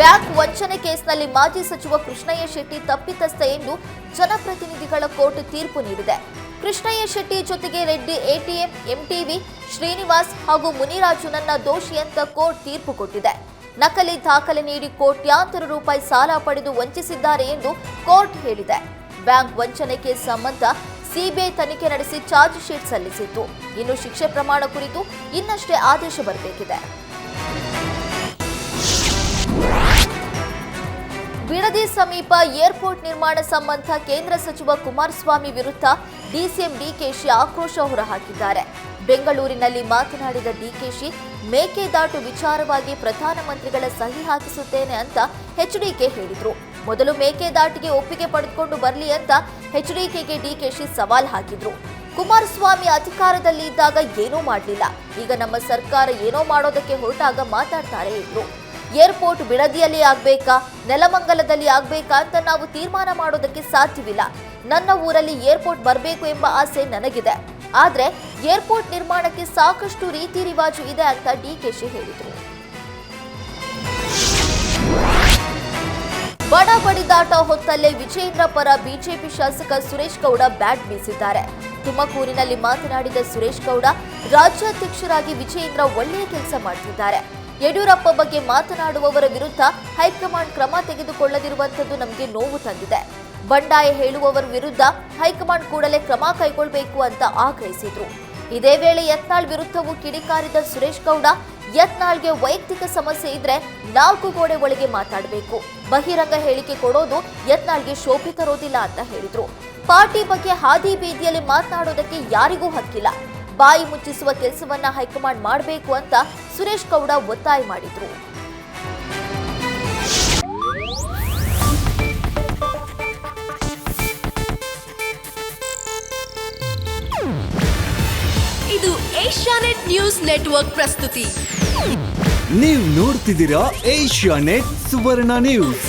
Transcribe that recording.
Bank ವಂಚನೆ ಕೇಸ್ನಲ್ಲಿ ಮಾಜಿ ಸಚಿವ ಕೃಷ್ಣಯ್ಯ ಶೆಟ್ಟಿ ತಪ್ಪಿತಸ್ಥ ಎಂದು ಜನಪ್ರತಿನಿಧಿಗಳ ಕೋರ್ಟ್ ತೀರ್ಪು ನೀಡಿದೆ. ಕೃಷ್ಣಯ್ಯ ಶೆಟ್ಟಿ ಜೊತೆಗೆ ರೆಡ್ಡಿ ಎಟಿಎಂ, ಎಂಟಿವಿ, ಶ್ರೀನಿವಾಸ್ ಹಾಗೂ ಮುನಿರಾಜುನನ್ನ ದೋಷಿ ಅಂತ ಕೋರ್ಟ್ ತೀರ್ಪು ಕೊಟ್ಟಿದೆ. ನಕಲಿ ದಾಖಲೆ ನೀಡಿ ಕೋಟ್ಯಾಂತರ ರೂಪಾಯಿ ಸಾಲ ಪಡೆದು ವಂಚಿಸಿದ್ದಾರೆ ಎಂದು ಕೋರ್ಟ್ ಹೇಳಿದೆ. ಬ್ಯಾಂಕ್ ವಂಚನೆ ಕೇಸ್ ಸಂಬಂಧ ಸಿಬಿಐ ತನಿಖೆ ನಡೆಸಿ ಚಾರ್ಜ್ ಶೀಟ್ ಸಲ್ಲಿಸಿತ್ತು. ಇನ್ನು ಶಿಕ್ಷೆ ಪ್ರಮಾಣ ಕುರಿತು ಇನ್ನಷ್ಟೇ ಆದೇಶ ಬರಬೇಕಿದೆ. ಬಿಡದಿ ಸಮೀಪ ಏರ್ಪೋರ್ಟ್ ನಿರ್ಮಾಣ ಸಂಬಂಧ ಕೇಂದ್ರ ಸಚಿವ ಕುಮಾರಸ್ವಾಮಿ ವಿರುದ್ಧ ಡಿಸಿಎಂ ಡಿಕೆಶಿ ಆಕ್ರೋಶ ಹೊರಹಾಕಿದ್ದಾರೆ. ಬೆಂಗಳೂರಿನಲ್ಲಿ ಮಾತನಾಡಿದ ಡಿಕೆಶಿ, ಮೇಕೆದಾಟು ವಿಚಾರವಾಗಿ ಪ್ರಧಾನಮಂತ್ರಿಗಳ ಸಹಿ ಹಾಕಿಸುತ್ತೇನೆ ಅಂತ ಎಚ್ಡಿಕೆ ಹೇಳಿದ್ರು. ಮೊದಲು ಮೇಕೆದಾಟಿಗೆ ಒಪ್ಪಿಗೆ ಪಡೆದುಕೊಂಡು ಬರಲಿ ಅಂತ ಎಚ್ಡಿಕೆಗೆ ಡಿಕೆಶಿ ಸವಾಲ್ ಹಾಕಿದ್ರು. ಕುಮಾರಸ್ವಾಮಿ ಅಧಿಕಾರದಲ್ಲಿ ಇದ್ದಾಗ ಏನೂ ಮಾಡಲಿಲ್ಲ, ಈಗ ನಮ್ಮ ಸರ್ಕಾರ ಏನೋ ಮಾಡೋದಕ್ಕೆ ಹೊರಟಾಗ ಮಾತಾಡ್ತಾರೆ ಎಂದ್ರು. ಏರ್ಪೋರ್ಟ್ ಬಿಡದಿಯಲ್ಲಿ ಆಗ್ಬೇಕಾ, ನೆಲಮಂಗಲದಲ್ಲಿ ಆಗ್ಬೇಕಾ ಅಂತ ನಾವು ತೀರ್ಮಾನ ಮಾಡೋದಕ್ಕೆ ಸಾಧ್ಯವಿಲ್ಲ. ನನ್ನ ಊರಲ್ಲಿ ಏರ್ಪೋರ್ಟ್ ಬರಬೇಕು ಎಂಬ ಆಸೆ ನನಗಿದೆ. ಆದ್ರೆ ಏರ್ಪೋರ್ಟ್ ನಿರ್ಮಾಣಕ್ಕೆ ಸಾಕಷ್ಟು ರೀತಿ ರಿವಾಜು ಇದೆ ಅಂತ ಡಿಕೆಶಿ ಹೇಳಿದರು. ಬಡ ಬಡಿದಾಟ ಹೊತ್ತಲ್ಲೇ ವಿಜಯೇಂದ್ರ ಪರ ಬಿಜೆಪಿ ಶಾಸಕ ಸುರೇಶ್ ಗೌಡ ಬ್ಯಾಟ್ ಬೀಸಿದ್ದಾರೆ. ತುಮಕೂರಿನಲ್ಲಿ ಮಾತನಾಡಿದ ಸುರೇಶ್ ಗೌಡ, ರಾಜ್ಯಾಧ್ಯಕ್ಷರಾಗಿ ವಿಜಯೇಂದ್ರ ಒಳ್ಳೆಯ ಕೆಲಸ ಮಾಡ್ತಿದ್ದಾರೆ. ಯಡಿಯೂರಪ್ಪ ಬಗ್ಗೆ ಮಾತನಾಡುವವರ ವಿರುದ್ಧ ಹೈಕಮಾಂಡ್ ಕ್ರಮ ತೆಗೆದುಕೊಳ್ಳದಿರುವಂತದ್ದು ನಮಗೆ ನೋವು ತಂದಿದೆ. ಬಂಡಾಯ ಹೇಳುವವರ ವಿರುದ್ಧ ಹೈಕಮಾಂಡ್ ಕೂಡಲೇ ಕ್ರಮ ಕೈಗೊಳ್ಳಬೇಕು ಅಂತ ಆಗ್ರಹಿಸಿದ್ರು. ಇದೇ ವೇಳೆ ಯತ್ನಾಳ್ ವಿರುದ್ಧವೂ ಕಿಡಿಕಾರಿದ ಸುರೇಶ್ ಗೌಡ, ಯತ್ನಾಳ್ಗೆ ವೈಯಕ್ತಿಕ ಸಮಸ್ಯೆ ಇದ್ರೆ 4 ಗೋಡೆ ಒಳಗೆ ಮಾತಾಡಬೇಕು. ಬಹಿರಂಗ ಹೇಳಿಕೆ ಕೊಡೋದು ಯತ್ನಾಳ್ಗೆ ಶೋಭೆ ತರೋದಿಲ್ಲ ಅಂತ ಹೇಳಿದ್ರು. ಪಾರ್ಟಿ ಬಗ್ಗೆ ಹಾದಿ ಬೀದಿಯಲ್ಲಿ ಮಾತನಾಡೋದಕ್ಕೆ ಯಾರಿಗೂ ಹಕ್ಕಿಲ್ಲ. ಬಾಯಿ ಮುಚ್ಚಿಸುವ ಕೆಲಸವನ್ನ ಹೈಕಮಾಂಡ್ ಮಾಡಬೇಕು ಅಂತ ಸುರೇಶ್ ಗೌಡ ಒತ್ತಾಯ ಮಾಡಿದ್ರು. ಇದು ಏಷ್ಯಾನೆಟ್ ನ್ಯೂಸ್ ನೆಟ್ವರ್ಕ್ ಪ್ರಸ್ತುತಿ. ನೀವು ನೋಡ್ತಿದ್ದೀರಾ ಏಷ್ಯಾನೆಟ್ ಸುವರ್ಣ ನ್ಯೂಸ್.